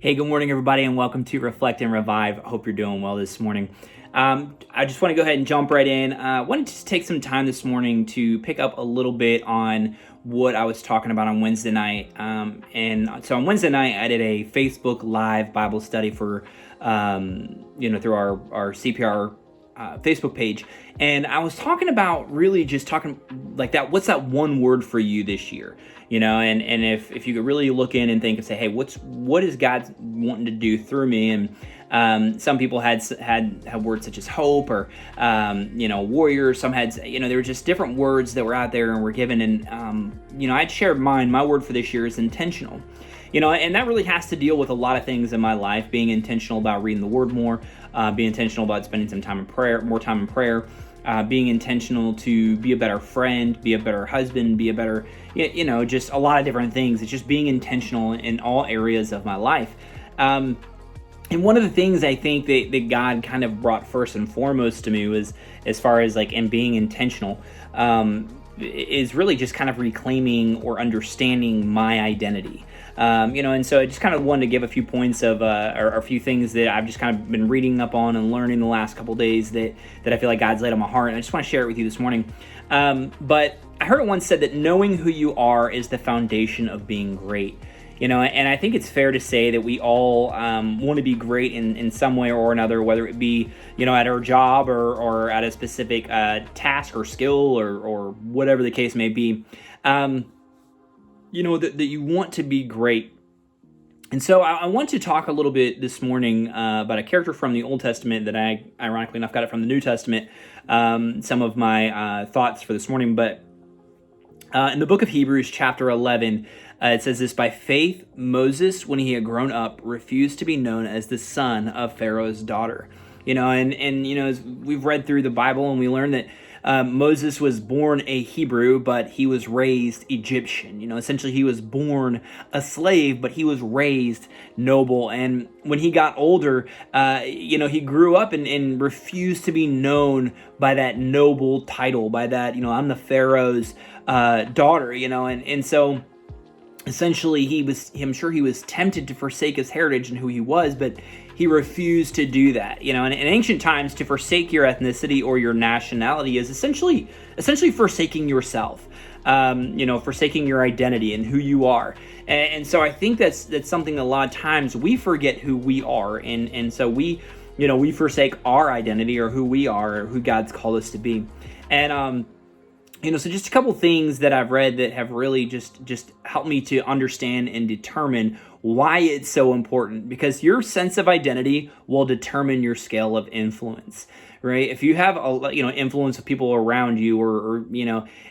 Hey, good morning, everybody, and welcome to Reflect and Revive. I hope you're doing well this morning. I just want to go ahead and jump right in. I wanted to just take some time this morning to pick up a little bit on what I was talking about on Wednesday night. And so on Wednesday night, I did a Facebook Live Bible study for, through our CPR Facebook page. And I was talking about really just talking like that. What's that one word for you this year? And if you could really look in and think and say, hey, what is God wanting to do through me? And some people had words such as hope or warrior. Some had there were just different words that were out there and were given. And I'd shared mine. My word for this year is intentional. And that really has to deal with a lot of things in my life. Being intentional about reading the Word more, being intentional about spending some time in prayer, more time in prayer. Being intentional to be a better friend, be a better husband, be a better, just a lot of different things. It's just being intentional in all areas of my life. And one of the things I think that God kind of brought first and foremost to me was, as far as in being intentional, is really just kind of reclaiming or understanding my identity. And so I just kind of wanted to give a few points of, or a few things that I've just kind of been reading up on and learning the last couple days that I feel like God's laid on my heart. And I just want to share it with you this morning. But I heard it once said that knowing who you are is the foundation of being great. And I think it's fair to say that we all want to be great in some way or another, whether it be, at our job or at a specific task or skill or whatever the case may be. That you want to be great. And so I want to talk a little bit this morning about a character from the Old Testament that I, ironically enough, got it from the New Testament, some of my thoughts for this morning. But in the book of Hebrews, chapter 11, it says this: by faith, Moses, when he had grown up, refused to be known as the son of Pharaoh's daughter. As we've read through the Bible, and we learn that Moses was born a Hebrew, but he was raised Egyptian. Essentially he was born a slave, but he was raised noble. And when he got older, he grew up and refused to be known by that noble title, by that, I'm the Pharaoh's daughter, and so essentially I'm sure he was tempted to forsake his heritage and who he was, but he refused to do that. In ancient times, to forsake your ethnicity or your nationality is essentially forsaking yourself, forsaking your identity and who you are. And so I think that's something a lot of times we forget who we are. And so we forsake our identity or who we are or who God's called us to be. And, so just a couple things that I've read that have really just helped me to understand and determine why it's so important, because your sense of identity will determine your scale of influence, right? If you have influence of people around you, or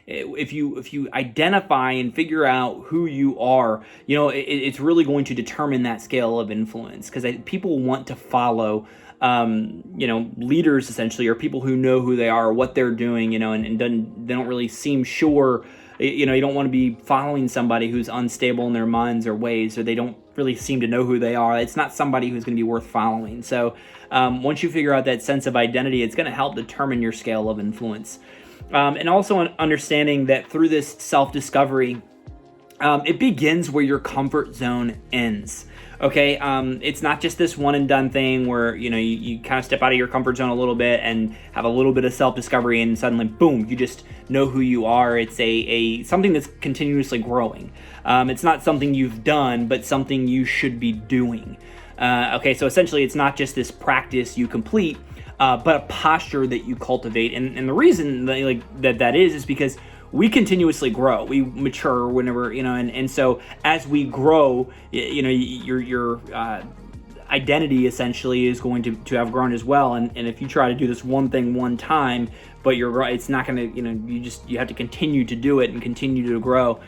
if you identify and figure out who you are, it's really going to determine that scale of influence, because people want to follow leaders essentially, or people who know who they are, what they're doing, and they don't really seem sure. You don't want to be following somebody who's unstable in their minds or ways, or they don't really seem to know who they are. It's not somebody who's going to be worth following. So once you figure out that sense of identity, it's going to help determine your scale of influence. And also understanding that through this self-discovery, it begins where your comfort zone ends. Okay, it's not just this one and done thing where you kind of step out of your comfort zone a little bit and have a little bit of self-discovery, and suddenly boom, you just know who you are. It's a something that's continuously growing. It's not something you've done, but something you should be doing. So essentially, it's not just this practice you complete, but a posture that you cultivate. And the reason that is because we continuously grow, we mature whenever, and so as we grow, your identity essentially is going to have grown as well. And if you try to do this one thing one time, but it's not going to, you have to continue to do it and continue to grow.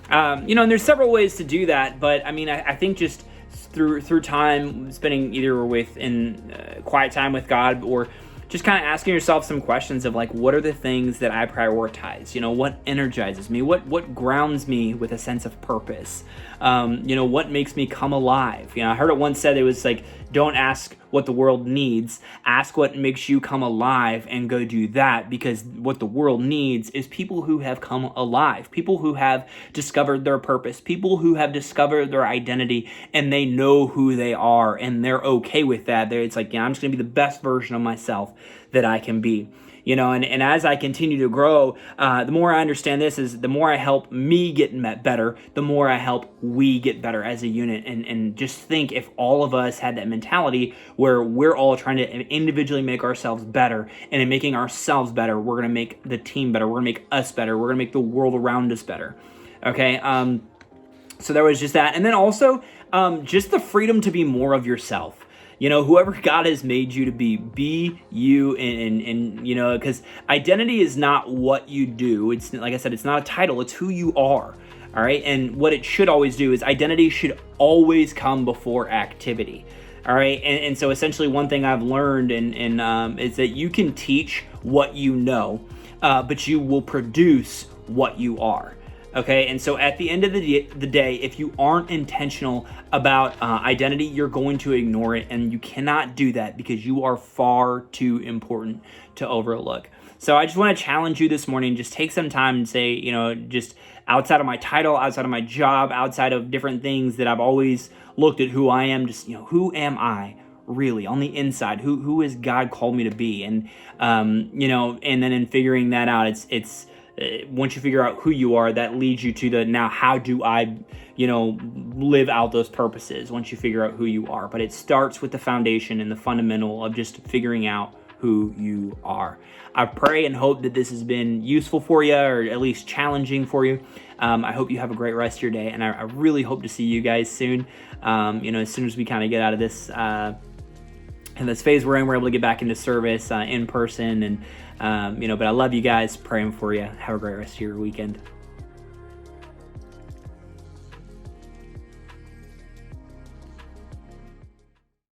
And there's several ways to do that, but I think just through time, spending either in quiet time with God, or just kind of asking yourself some questions of what are the things that I prioritize? What energizes me? What grounds me with a sense of purpose? What makes me come alive? I heard it once said, it was don't ask what the world needs. Ask what makes you come alive and go do that, because what the world needs is people who have come alive, people who have discovered their purpose, people who have discovered their identity and they know who they are and they're okay with that. It's like, yeah, I'm just going to be the best version of myself that I can be. And as I continue to grow, the more I understand this is the more I help me get better, the more I help we get better as a unit. And just think, if all of us had that mentality where we're all trying to individually make ourselves better, and in making ourselves better, we're going to make the team better, we're going to make us better, we're going to make the world around us better. Okay. So there was just that. And then also just the freedom to be more of yourself. Whoever God has made you to be you, and because identity is not what you do. It's, like I said, it's not a title, it's who you are. All right. And what it should always do is identity should always come before activity. All right. And so essentially one thing I've learned is that you can teach what you know, but you will produce what you are. Okay, and so at the end of the day, if you aren't intentional about identity, you're going to ignore it, and you cannot do that because you are far too important to overlook. So I just want to challenge you this morning, just take some time and say, just outside of my title, outside of my job, outside of different things that I've always looked at who I am, just, who am I really on the inside? Who has God called me to be? And, and then in figuring that out, it's once you figure out who you are, that leads you to the now how do I, live out those purposes once you figure out who you are. But it starts with the foundation and the fundamental of just figuring out who you are. I pray and hope that this has been useful for you, or at least challenging for you. I hope you have a great rest of your day, and I really hope to see you guys soon. As soon as we kind of get out of this in this phase we're in, we're able to get back into service in person, and but I love you guys, praying for you. Have a great rest of your weekend.